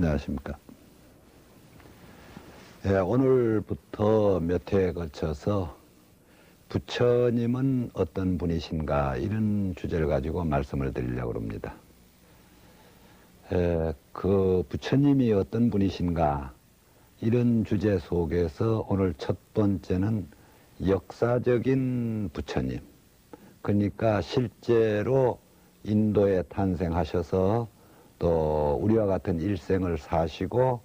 안녕하십니까. 오늘부터 몇 회에 걸쳐서 부처님은 어떤 분이신가 이런 주제를 가지고 말씀을 드리려고 합니다. 그 부처님이 어떤 분이신가 이런 주제 속에서 오늘 첫 번째는 역사적인 부처님, 그러니까 실제로 인도에 탄생하셔서 또 우리와 같은 일생을 사시고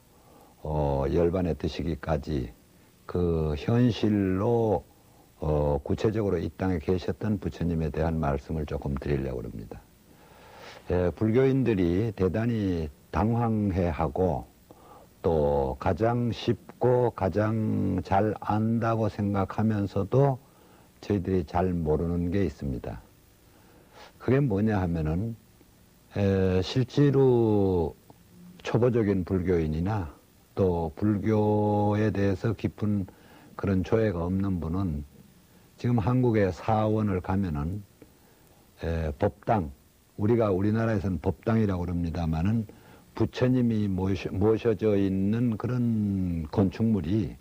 열반에 드시기까지 그 현실로 구체적으로 이 땅에 계셨던 부처님에 대한 말씀을 조금 드리려고 합니다. 불교인들이 대단히 당황해하고 또 가장 쉽고 가장 잘 안다고 생각하면서도 저희들이 잘 모르는 게 있습니다. 그게 뭐냐 하면은 실제로 초보적인 불교인이나 또 불교에 대해서 깊은 그런 조예가 없는 분은 지금 한국의 사원을 가면은 법당, 우리가 우리나라에서는 법당이라고 그럽니다마는 부처님이 모셔져 있는 그런 건축물이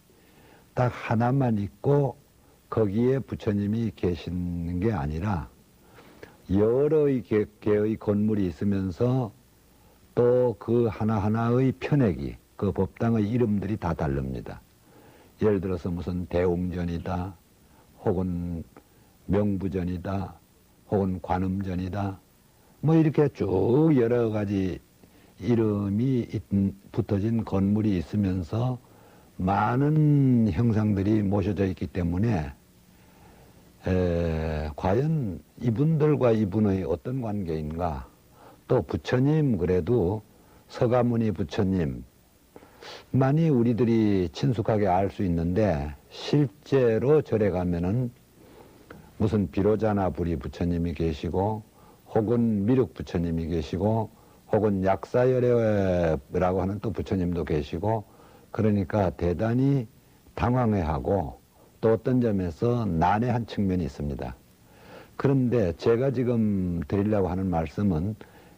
딱 하나만 있고 거기에 부처님이 계시는 게 아니라 여러 개의 건물이 있으면서 또 그 하나하나의 편액이 그 법당의 이름들이 다 다릅니다. 예를 들어서 무슨 대웅전이다, 혹은 명부전이다, 혹은 관음전이다, 뭐 이렇게 쭉 여러 가지 이름이 붙어진 건물이 있으면서 많은 형상들이 모셔져 있기 때문에 과연 이분들과 이분의 어떤 관계인가, 또 부처님 그래도 서가모니 부처님 많이 우리들이 친숙하게 알 수 있는데 실제로 절에 가면은 무슨 비로자나 부리 부처님이 계시고 혹은 미륵 부처님이 계시고 혹은 약사열애라고 하는 또 부처님도 계시고 그러니까 대단히 당황해하고 또 어떤 점에서 난해한 측면이 있습니다. 그런데 제가 지금 드리려고 하는 말씀은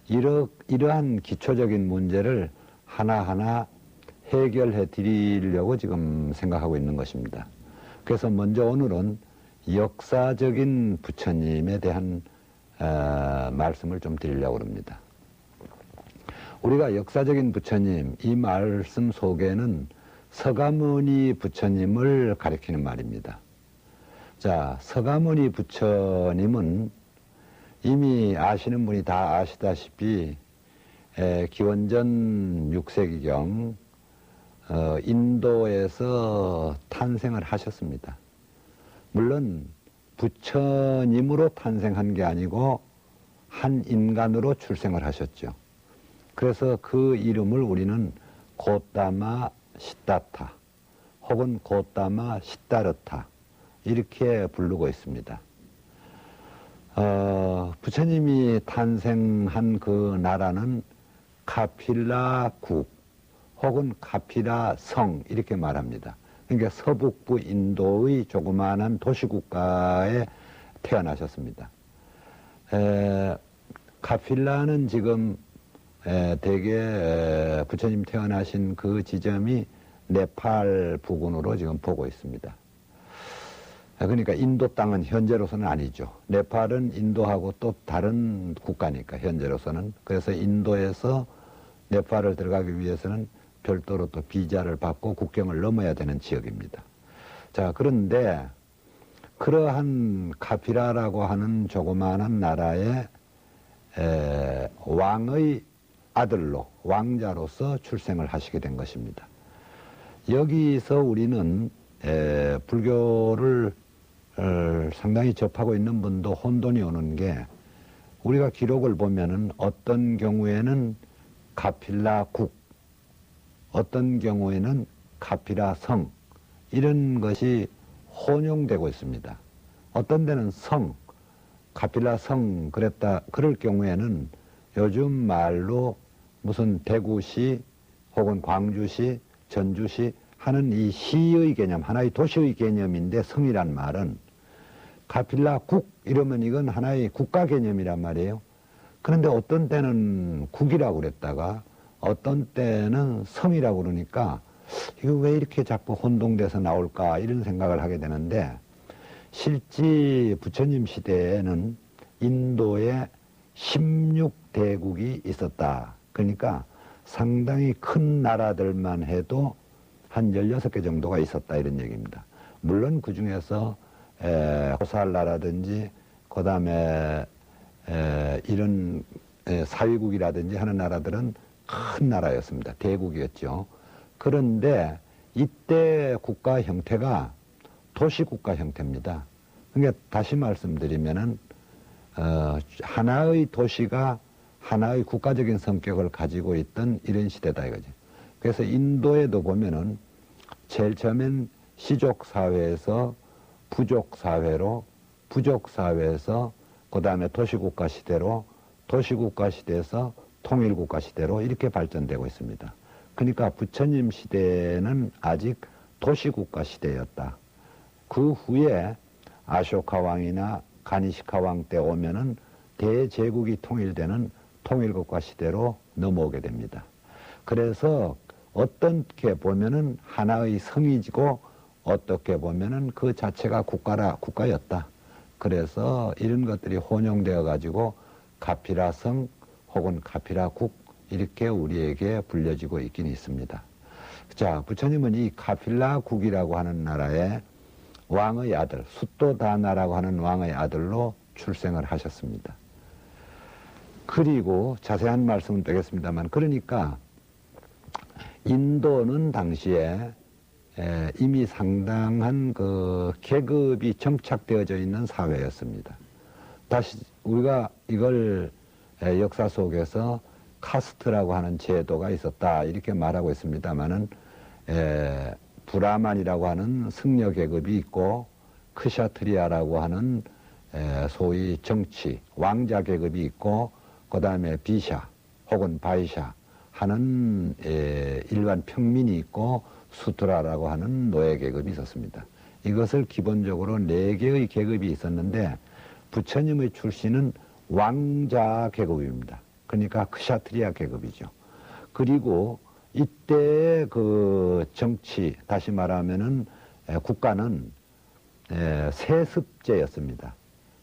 이러한 기초적인 문제를 하나하나 해결해 드리려고 지금 생각하고 있는 것입니다. 그래서 먼저 오늘은 역사적인 부처님에 대한 말씀을 좀 드리려고 합니다. 우리가 역사적인 부처님, 이 말씀 속에는 서가모니 부처님을 가리키는 말입니다. 자, 서가모니 부처님은 이미 아시는 분이 다 아시다시피 기원전 6세기경 인도에서 탄생을 하셨습니다. 물론 부처님으로 탄생한 게 아니고 한 인간으로 출생을 하셨죠. 그래서 그 이름을 우리는 고따마 시다타 혹은 고따마 시다르타 이렇게 부르고 있습니다. 부처님이 탄생한 그 나라는 카필라국 혹은 카필라성 이렇게 말합니다. 그러니까 서북부 인도의 조그마한 도시국가에 태어나셨습니다. 카필라는 지금 대개 부처님 태어나신 그 지점이 네팔 부근으로 지금 보고 있습니다. 그러니까 인도 땅은 현재로서는 아니죠. 네팔은 인도하고 또 다른 국가니까 현재로서는. 그래서 인도에서 네팔을 들어가기 위해서는 별도로 또 비자를 받고 국경을 넘어야 되는 지역입니다. 자, 그런데 그러한 카피라라고 하는 조그마한 나라의 왕의 아들로, 왕자로서 출생을 하시게 된 것입니다. 여기서 우리는 불교를 상당히 접하고 있는 분도 혼돈이 오는 게 우리가 기록을 보면은 어떤 경우에는 카필라국, 어떤 경우에는 카필라성 이런 것이 혼용되고 있습니다. 어떤 데는 성, 카필라성 그럴 경우에는 요즘 말로 무슨 대구시 혹은 광주시, 전주시 하는 이 시의 개념, 하나의 도시의 개념인데 성이란 말은 카필라국 이러면 이건 하나의 국가 개념이란 말이에요. 그런데 어떤 때는 국이라고 그랬다가 어떤 때는 성이라고 그러니까 이거 왜 이렇게 자꾸 혼동돼서 나올까 이런 생각을 하게 되는데, 실제 부처님 시대에는 인도에 16대국이 있었다. 그러니까 상당히 큰 나라들만 해도 한 16개 정도가 있었다 이런 얘기입니다. 물론 그 중에서 호살나라든지 그 다음에 이런 사위국이라든지 하는 나라들은 큰 나라였습니다. 대국이었죠. 그런데 이때 국가 형태가 도시국가 형태입니다. 그러니까 다시 말씀드리면은 하나의 도시가 하나의 국가적인 성격을 가지고 있던 이런 시대다 이거죠. 그래서 인도에도 보면은 제일 처음엔 시족 사회에서 부족 사회로, 부족 사회에서 그 다음에 도시국가 시대로, 도시국가 시대에서 통일국가 시대로 이렇게 발전되고 있습니다. 그러니까 부처님 시대는 아직 도시국가 시대였다. 그 후에 아쇼카 왕이나 가니시카 왕 때 오면은 대제국이 통일되는 통일국가 시대로 넘어오게 됩니다. 그래서 어떻게 보면은 하나의 성이지고 어떻게 보면은 그 자체가 국가였다. 그래서 이런 것들이 혼용되어 가지고 가피라성 혹은 가피라국 이렇게 우리에게 불려지고 있긴 있습니다. 자, 부처님은 이 가필라국이라고 하는 나라의 왕의 아들, 수토다나라고 하는 왕의 아들로 출생을 하셨습니다. 그리고 자세한 말씀은 되겠습니다만, 그러니까 인도는 당시에 이미 상당한 그 계급이 정착되어져 있는 사회였습니다. 다시 우리가 이걸 역사 속에서 카스트라고 하는 제도가 있었다 이렇게 말하고 있습니다만은 브라만이라고 하는 승려 계급이 있고 크샤트리아라고 하는 소위 정치 왕자 계급이 있고 그 다음에 비샤 혹은 바이샤 하는 일반 평민이 있고 수트라라고 하는 노예 계급이 있었습니다. 이것을 기본적으로 4개의 계급이 있었는데 부처님의 출신은 왕자 계급입니다. 그러니까 크샤트리아 계급이죠. 그리고 이때 그 정치, 다시 말하면은 국가는 세습제였습니다.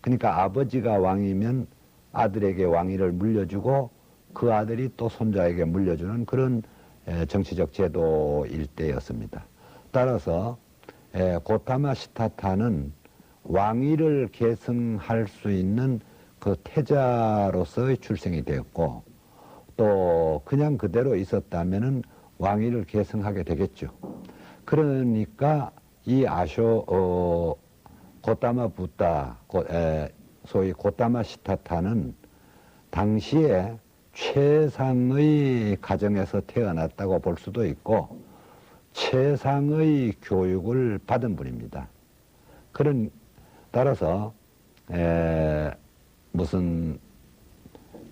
그러니까 아버지가 왕이면 아들에게 왕위를 물려주고 그 아들이 또 손자에게 물려주는 그런 정치적 제도일 때였습니다. 따라서 고타마 시타타는 왕위를 계승할 수 있는 그 태자로서의 출생이 되었고 또 그냥 그대로 있었다면은 왕위를 계승하게 되겠죠. 그러니까 이 고타마 부타, 소위 고타마 시타타는 당시에 최상의 가정에서 태어났다고 볼 수도 있고 최상의 교육을 받은 분입니다. 따라서 무슨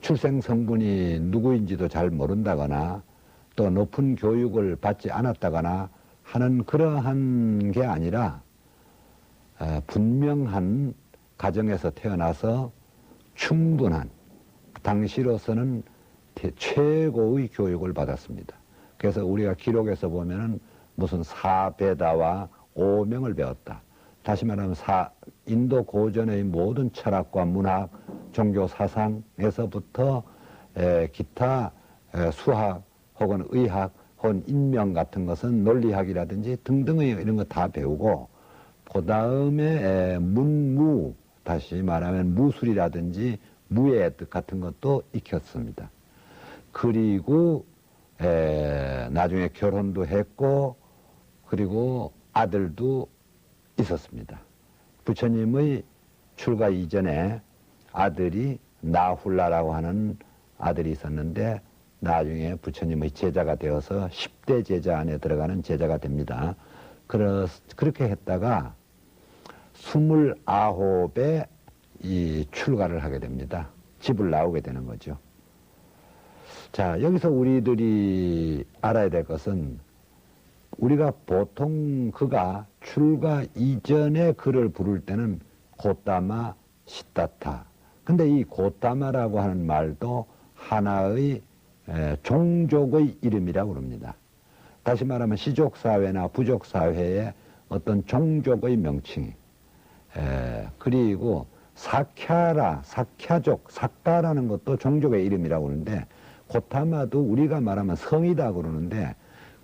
출생 성분이 누구인지도 잘 모른다거나 또 높은 교육을 받지 않았다거나 하는 그러한 게 아니라 분명한 가정에서 태어나서 충분한 당시로서는 최고의 교육을 받았습니다. 그래서 우리가 기록에서 보면은 무슨 사베다와 오명을 배웠다. 다시 말하면 인도 고전의 모든 철학과 문학, 종교 사상에서부터 기타 수학 혹은 의학 혹은 인명 같은 것은 논리학이라든지 등등의 이런 거 다 배우고 그 다음에 문무, 다시 말하면 무술이라든지 무예 뜻 같은 것도 익혔습니다. 그리고 나중에 결혼도 했고 그리고 아들도 있었습니다. 부처님의 출가 이전에 아들이 나훌라라고 하는 아들이 있었는데 나중에 부처님의 제자가 되어서 10대 제자 안에 들어가는 제자가 됩니다. 그렇게 했다가 29에 이 출가를 하게 됩니다. 집을 나오게 되는 거죠. 자, 여기서 우리들이 알아야 될 것은 우리가 보통 그가 출가 이전에 그를 부를 때는 고타마 시타타. 근데 이 고타마라고 하는 말도 하나의 종족의 이름이라고 그럽니다. 다시 말하면 시족사회나 부족사회의 어떤 종족의 명칭이, 그리고 사캬라, 사캬족, 삭가라는 것도 종족의 이름이라고 그러는데, 고타마도 우리가 말하면 성이다 그러는데,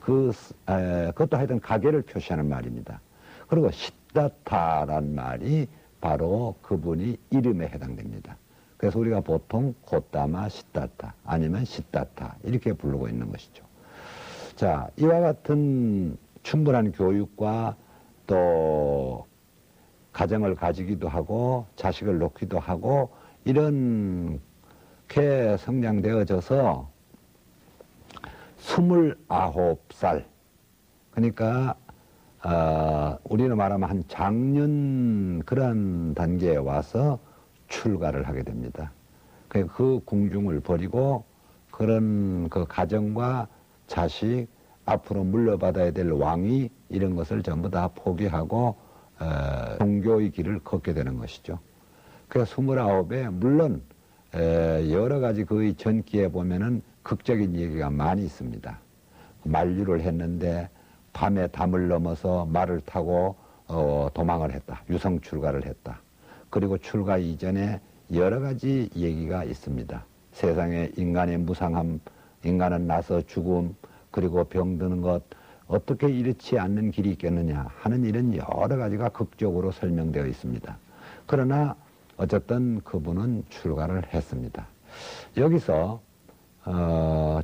그것도 하여튼 가계를 표시하는 말입니다. 그리고 시다타란 말이 바로 그분이 이름에 해당됩니다. 그래서 우리가 보통 고타마 시다타 아니면 시다타 이렇게 부르고 있는 것이죠. 자, 이와 같은 충분한 교육과 또 가정을 가지기도 하고 자식을 놓기도 하고 이렇게 성장되어져서 29살, 그러니까 우리는 말하면 한 장년 그런 단계에 와서 출가를 하게 됩니다. 그 궁중을 버리고 그런 그 가정과 자식, 앞으로 물려받아야 될 왕위 이런 것을 전부 다 포기하고 종교의 길을 걷게 되는 것이죠. 그래서 29에 물론 여러 가지 그의 전기에 보면은 극적인 얘기가 많이 있습니다. 만류를 했는데 밤에 담을 넘어서 말을 타고 도망을 했다. 유성 출가를 했다. 그리고 출가 이전에 여러 가지 얘기가 있습니다. 세상에 인간의 무상함, 인간은 나서 죽음, 그리고 병드는 것, 어떻게 이렇지 않는 길이 있겠느냐 하는 이런 여러 가지가 극적으로 설명되어 있습니다. 그러나 어쨌든 그분은 출가를 했습니다. 여기서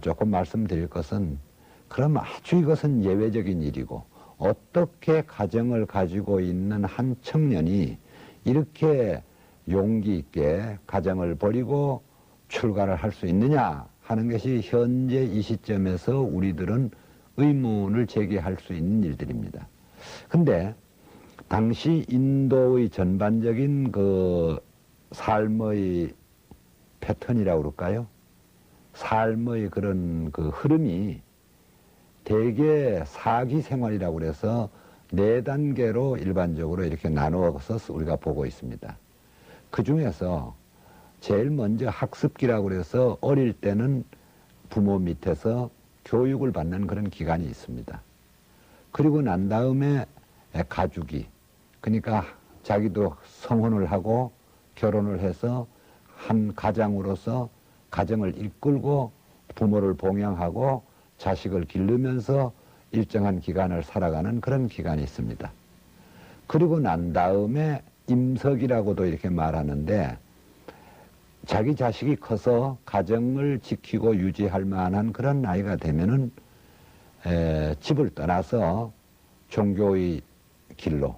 조금 말씀드릴 것은, 그럼 아주 이것은 예외적인 일이고 어떻게 가정을 가지고 있는 한 청년이 이렇게 용기 있게 가정을 버리고 출가를 할 수 있느냐 하는 것이 현재 이 시점에서 우리들은 의문을 제기할 수 있는 일들입니다. 근데 당시 인도의 전반적인 그 삶의 패턴이라고 그럴까요? 삶의 그런 그 흐름이 대개 사기 생활이라고 그래서 4단계로 일반적으로 이렇게 나누어서 우리가 보고 있습니다. 그 중에서 제일 먼저 학습기라고 그래서 어릴 때는 부모 밑에서 교육을 받는 그런 기간이 있습니다. 그리고 난 다음에 가주기, 그러니까 자기도 성혼을 하고 결혼을 해서 한 가장으로서 가정을 이끌고 부모를 봉양하고 자식을 기르면서 일정한 기간을 살아가는 그런 기간이 있습니다. 그리고 난 다음에 임석이라고도 이렇게 말하는데, 자기 자식이 커서 가정을 지키고 유지할 만한 그런 나이가 되면은 집을 떠나서 종교의 길로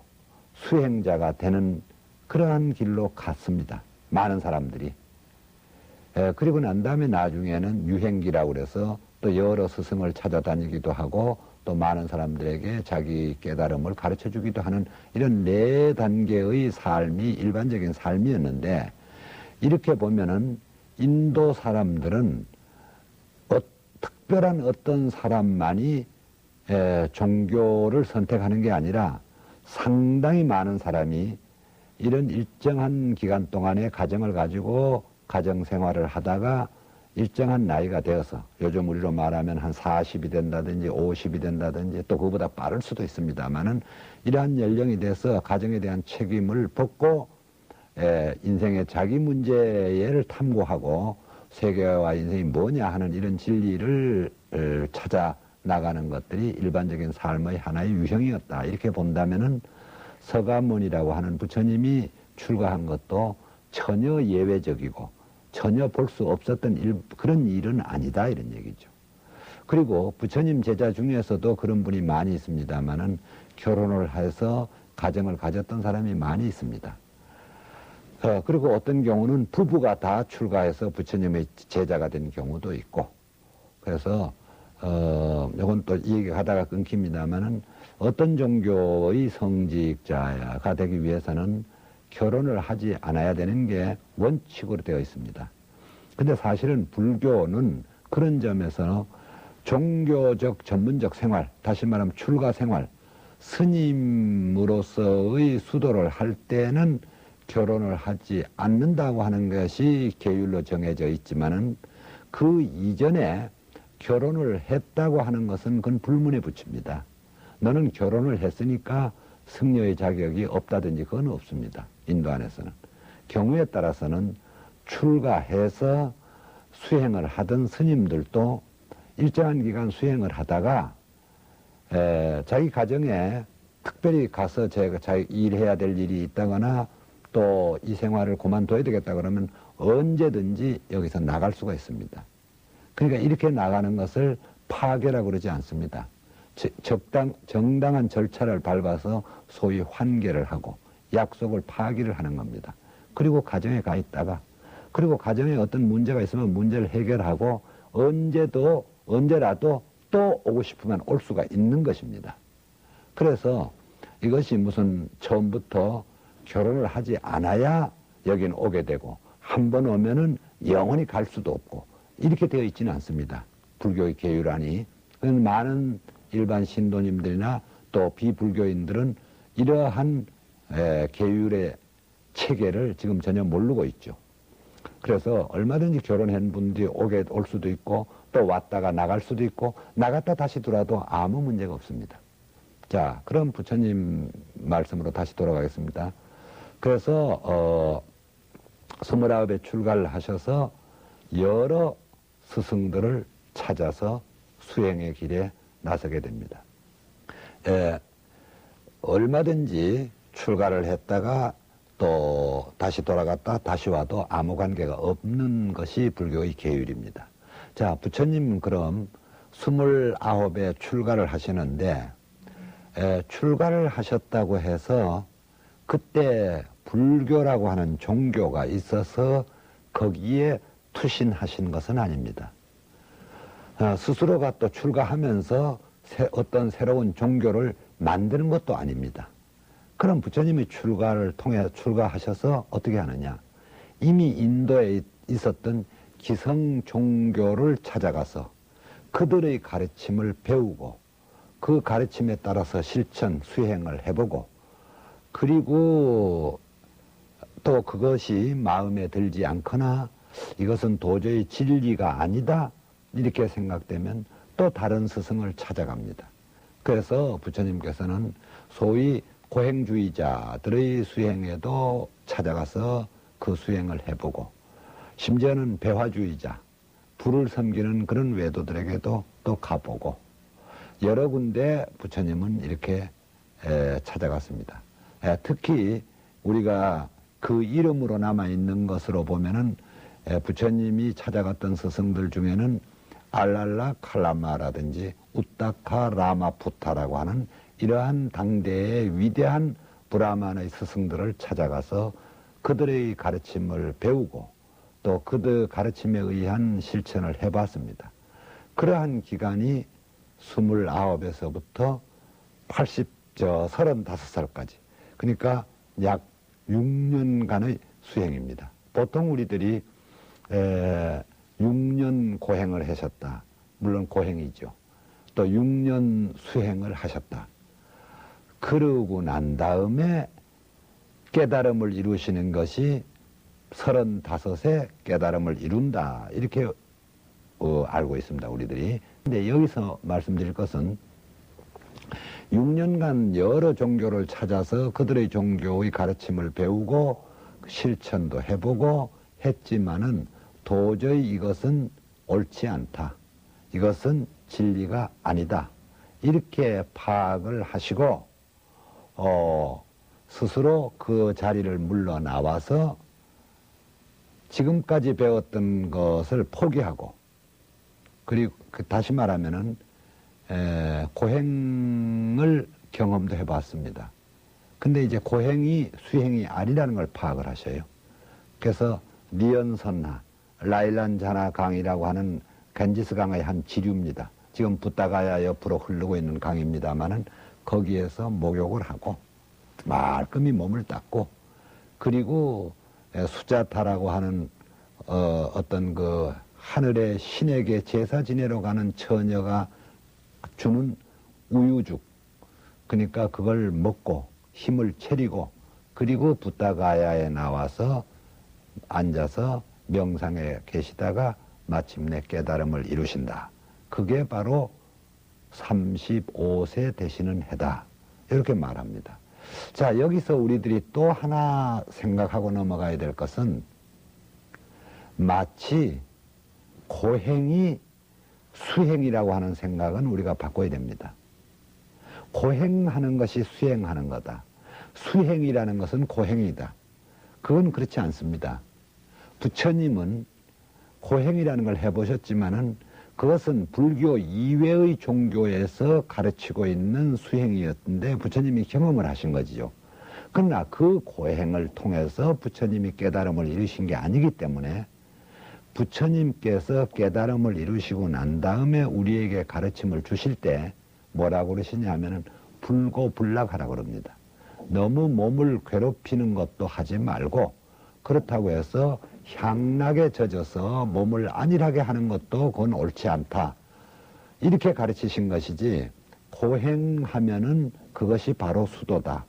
수행자가 되는 그러한 길로 갔습니다. 많은 사람들이. 그리고 난 다음에 나중에는 유행기라고 그래서 또 여러 스승을 찾아다니기도 하고 또 많은 사람들에게 자기 깨달음을 가르쳐 주기도 하는 이런 4단계의 삶이 일반적인 삶이었는데, 이렇게 보면은 인도 사람들은 특별한 어떤 사람만이 종교를 선택하는 게 아니라 상당히 많은 사람이 이런 일정한 기간 동안에 가정을 가지고 가정 생활을 하다가 일정한 나이가 되어서, 요즘 우리로 말하면 한 40이 된다든지 50이 된다든지 또 그보다 빠를 수도 있습니다만은, 이러한 연령이 돼서 가정에 대한 책임을 벗고 인생의 자기 문제를 탐구하고 세계와 인생이 뭐냐 하는 이런 진리를 찾아 나가는 것들이 일반적인 삶의 하나의 유형이었다. 이렇게 본다면은 서가모니라고 하는 부처님이 출가한 것도 전혀 예외적이고 전혀 볼 수 없었던 그런 일은 아니다, 이런 얘기죠. 그리고 부처님 제자 중에서도 그런 분이 많이 있습니다만은 결혼을 해서 가정을 가졌던 사람이 많이 있습니다. 그리고 어떤 경우는 부부가 다 출가해서 부처님의 제자가 된 경우도 있고, 그래서 이건 또 이 얘기하다가 끊깁니다만은, 어떤 종교의 성직자가 되기 위해서는 결혼을 하지 않아야 되는 게 원칙으로 되어 있습니다. 근데 사실은 불교는 그런 점에서 종교적 전문적 생활, 다시 말하면 출가 생활, 스님으로서의 수도를 할 때는 결혼을 하지 않는다고 하는 것이 계율로 정해져 있지만은, 그 이전에 결혼을 했다고 하는 것은 그건 불문에 붙입니다. 너는 결혼을 했으니까 승려의 자격이 없다든지 그건 없습니다. 인도 안에서는. 경우에 따라서는 출가해서 수행을 하던 스님들도 일정한 기간 수행을 하다가 자기 가정에 특별히 가서 자기 일해야 될 일이 있다거나 또 이 생활을 그만둬야 되겠다 그러면 언제든지 여기서 나갈 수가 있습니다. 그러니까 이렇게 나가는 것을 파괴라고 그러지 않습니다. 정당한 절차를 밟아서 소위 환계를 하고 약속을 파기를 하는 겁니다. 그리고 가정에 가 있다가 그리고 가정에 어떤 문제가 있으면 문제를 해결하고 언제라도 또 오고 싶으면 올 수가 있는 것입니다. 그래서 이것이 무슨 처음부터 결혼을 하지 않아야 여긴 오게 되고 한 번 오면은 영원히 갈 수도 없고 이렇게 되어 있지는 않습니다. 불교의 계율안이. 많은 일반 신도님들이나 또 비불교인들은 이러한 계율의 체계를 지금 전혀 모르고 있죠. 그래서 얼마든지 결혼한 분들이 올 수도 있고 또 왔다가 나갈 수도 있고 나갔다 다시 들어와도 아무 문제가 없습니다. 자, 그럼 부처님 말씀으로 다시 돌아가겠습니다. 그래서 29에 출가를 하셔서 여러 스승들을 찾아서 수행의 길에 나서게 됩니다. 얼마든지 출가를 했다가 또 다시 돌아갔다 다시 와도 아무 관계가 없는 것이 불교의 계율입니다. 자, 부처님 그럼 29에 출가를 하시는데 출가를 하셨다고 해서 그때 불교라고 하는 종교가 있어서 거기에 투신하신 것은 아닙니다. 스스로가 또 출가하면서 어떤 새로운 종교를 만드는 것도 아닙니다. 그럼 부처님이 출가를 통해 출가하셔서 어떻게 하느냐? 이미 인도에 있었던 기성 종교를 찾아가서 그들의 가르침을 배우고 그 가르침에 따라서 실천, 수행을 해보고 그리고 또 그것이 마음에 들지 않거나 이것은 도저히 진리가 아니다 이렇게 생각되면 또 다른 스승을 찾아갑니다. 그래서 부처님께서는 소위 고행주의자들의 수행에도 찾아가서 그 수행을 해보고 심지어는 배화주의자, 불을 섬기는 그런 외도들에게도 또 가보고 여러 군데 부처님은 이렇게 찾아갔습니다. 특히 우리가 그 이름으로 남아있는 것으로 보면은 부처님이 찾아갔던 스승들 중에는 알랄라 칼라마라든지 우타카 라마푸타라고 하는 이러한 당대의 위대한 브라만의 스승들을 찾아가서 그들의 가르침을 배우고 또 그들 가르침에 의한 실천을 해봤습니다. 그러한 기간이 29에서부터 35살까지 그러니까 약 6년간의 수행입니다. 보통 우리들이 6년 고행을 하셨다. 물론 고행이죠. 또 6년 수행을 하셨다. 그러고 난 다음에 깨달음을 이루시는 것이 35에 깨달음을 이룬다. 이렇게 알고 있습니다. 우리들이. 근데 여기서 말씀드릴 것은 6년간 여러 종교를 찾아서 그들의 종교의 가르침을 배우고 실천도 해보고 했지만은 도저히 이것은 옳지 않다. 이것은 진리가 아니다. 이렇게 파악을 하시고 스스로 그 자리를 물러나와서 지금까지 배웠던 것을 포기하고 그리고 다시 말하면은 고행을 경험도 해봤습니다. 근데 이제 고행이 수행이 아니라는 걸 파악을 하셔요. 그래서 니언선하, 라일란자나 강이라고 하는 겐지스 강의 한 지류입니다. 지금 부타가야 옆으로 흐르고 있는 강입니다만은 거기에서 목욕을 하고 말끔히 몸을 닦고 그리고 수자타라고 하는 어떤 그 하늘의 신에게 제사 지내러 가는 처녀가 주는 우유죽 그러니까 그걸 먹고 힘을 차리고 그리고 부타가야에 나와서 앉아서 명상에 계시다가 마침내 깨달음을 이루신다. 그게 바로 35세 되시는 해다. 이렇게 말합니다. 자, 여기서 우리들이 또 하나 생각하고 넘어가야 될 것은 마치 고행이 수행이라고 하는 생각은 우리가 바꿔야 됩니다. 고행하는 것이 수행하는 거다. 수행이라는 것은 고행이다. 그건 그렇지 않습니다. 부처님은 고행이라는 걸 해보셨지만은 그것은 불교 이외의 종교에서 가르치고 있는 수행이었는데 부처님이 경험을 하신 거지요. 그러나 그 고행을 통해서 부처님이 깨달음을 이루신 게 아니기 때문에 부처님께서 깨달음을 이루시고 난 다음에 우리에게 가르침을 주실 때 뭐라고 그러시냐 하면은 불고불락하라고 그럽니다. 너무 몸을 괴롭히는 것도 하지 말고 그렇다고 해서 향락에 젖어서 몸을 안일하게 하는 것도 그건 옳지 않다. 이렇게 가르치신 것이지 고행하면은 그것이 바로 수도다.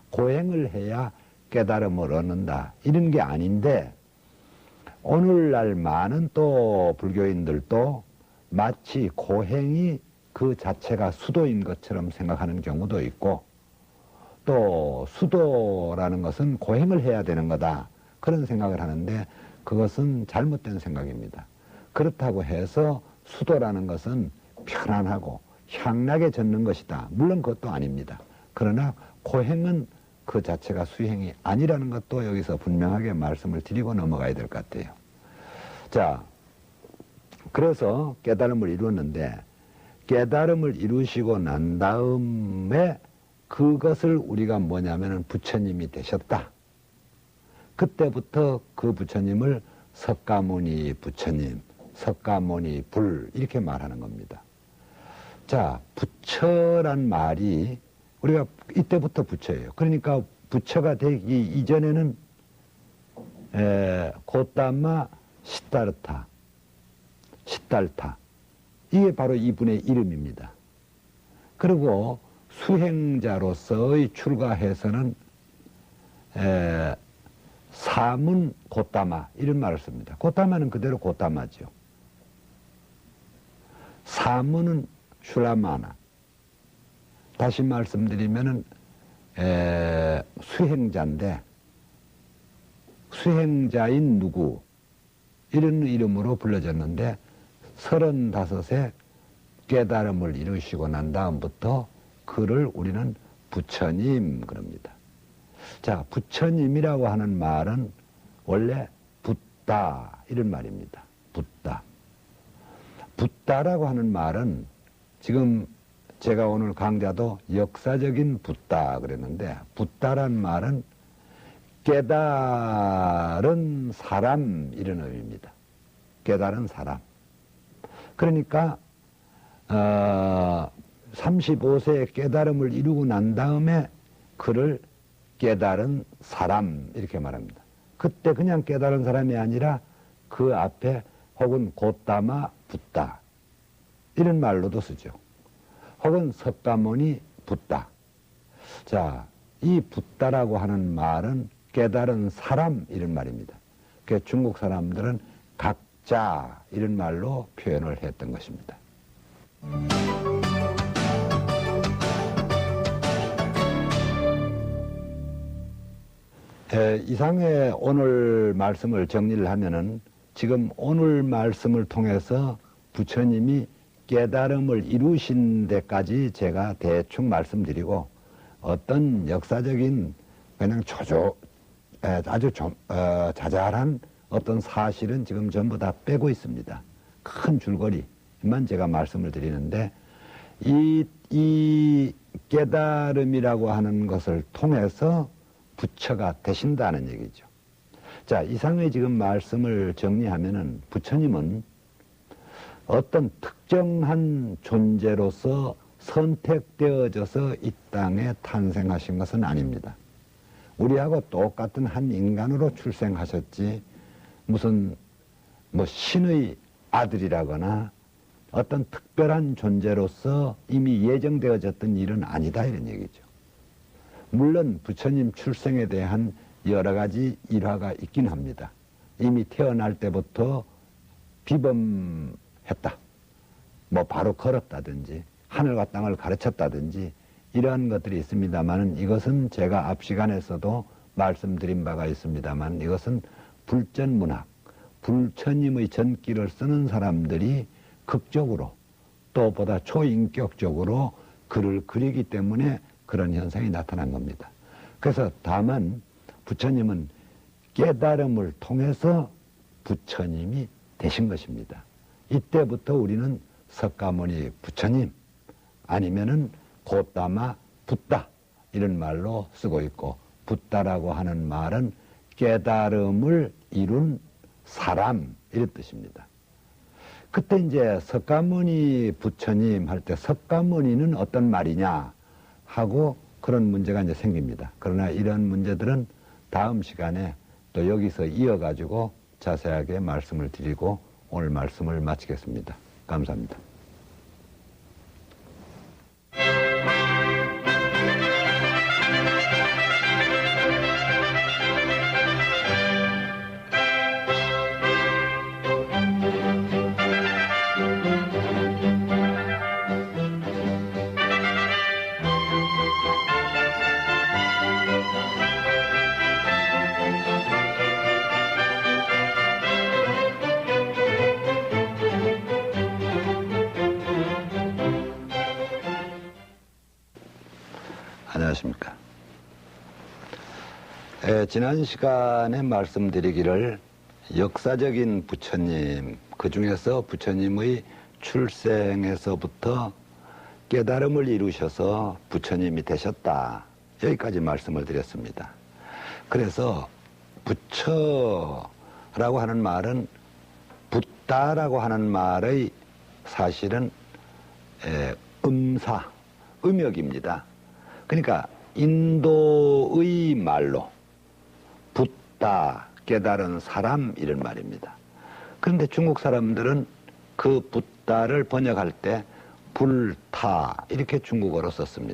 고행을 해야 깨달음을 얻는다. 이런 게 아닌데 오늘날 많은 또 불교인들도 마치 고행이 그 자체가 수도인 것처럼 생각하는 경우도 있고 또 수도라는 것은 고행을 해야 되는 거다. 그런 생각을 하는데 그것은 잘못된 생각입니다. 그렇다고 해서 수도라는 것은 편안하고 향락에 젖는 것이다. 물론 그것도 아닙니다. 그러나 고행은 그 자체가 수행이 아니라는 것도 여기서 분명하게 말씀을 드리고 넘어가야 될 것 같아요. 자, 그래서 깨달음을 이루었는데 깨달음을 이루시고 난 다음에 그것을 우리가 뭐냐면은 부처님이 되셨다. 그때부터 그 부처님을 석가모니 부처님, 석가모니 불 이렇게 말하는 겁니다. 자, 부처란 말이 우리가 이때부터 부처예요. 그러니까 부처가 되기 이전에는 고따마 시타르타, 시달타 이게 바로 이분의 이름입니다. 그리고 수행자로서의 출가해서는 사문 고따마 이런 말을 씁니다. 고따마는 그대로 고따마죠. 사문은 슐라마나. 다시 말씀드리면은 수행자인데 수행자인 누구 이런 이름으로 불려졌는데 35세 깨달음을 이루시고 난 다음부터 그를 우리는 부처님 그럽니다. 자, 부처님이라고 하는 말은 원래 붓다 이런 말입니다. 붓다. 붓다라고 하는 말은 지금 제가 오늘 강좌도 역사적인 붓다 그랬는데 붓다란 말은 깨달은 사람 이런 의미입니다. 깨달은 사람. 그러니까 35세의 깨달음을 이루고 난 다음에 그를 깨달은 사람 이렇게 말합니다. 그때 그냥 깨달은 사람이 아니라 그 앞에 혹은 고따마 붓다 이런 말로도 쓰죠. 혹은 석가모니 붓다. 자, 이 붓다라고 하는 말은 깨달은 사람 이런 말입니다. 그 중국 사람들은 각자 이런 말로 표현을 했던 것입니다. 이상의 오늘 말씀을 정리를 하면은 지금 오늘 말씀을 통해서 부처님이 깨달음을 이루신 데까지 제가 대충 말씀드리고 어떤 역사적인 그냥 아주 자잘한 어떤 사실은 지금 전부 다 빼고 있습니다. 큰 줄거리만 제가 말씀을 드리는데 이 깨달음이라고 하는 것을 통해서 부처가 되신다는 얘기죠. 자, 이상의 지금 말씀을 정리하면은 부처님은 어떤 특정한 존재로서 선택되어져서 이 땅에 탄생하신 것은 아닙니다. 우리하고 똑같은 한 인간으로 출생하셨지 무슨 신의 아들이라거나 어떤 특별한 존재로서 이미 예정되어졌던 일은 아니다 이런 얘기죠. 물론 부처님 출생에 대한 여러 가지 일화가 있긴 합니다. 이미 태어날 때부터 비범했다. 뭐 바로 걸었다든지 하늘과 땅을 가르쳤다든지 이러한 것들이 있습니다만, 이것은 제가 앞 시간에서도 말씀드린 바가 있습니다만, 이것은 불전문학, 불처님의 전기를 쓰는 사람들이 극적으로 또 보다 초인격적으로 글을 그리기 때문에 그런 현상이 나타난 겁니다. 그래서 다만 부처님은 깨달음을 통해서 부처님이 되신 것입니다. 이때부터 우리는 석가모니 부처님 아니면은 고따마 붓다 이런 말로 쓰고 있고, 붓다라고 하는 말은 깨달음을 이룬 사람 이런 뜻입니다. 그때 이제 석가모니 부처님 할 때 석가모니는 어떤 말이냐 하고 그런 문제가 이제 생깁니다. 그러나 이런 문제들은 다음 시간에 또 여기서 이어가지고 자세하게 말씀을 드리고 오늘 말씀을 마치겠습니다. 감사합니다. 안녕하십니까. 지난 시간에 말씀드리기를 역사적인 부처님, 그 중에서 부처님의 출생에서부터 깨달음을 이루셔서 부처님이 되셨다. 여기까지 말씀을 드렸습니다. 그래서 부처라고 하는 말은 붓다라고 하는 말의 사실은 음역입니다. 그러니까 인도의 말로 붓다, 깨달은 사람 이런 말입니다. 그런데 중국 사람들은 그 붓다를 번역할 때 불타 이렇게 중국어로 썼습니다.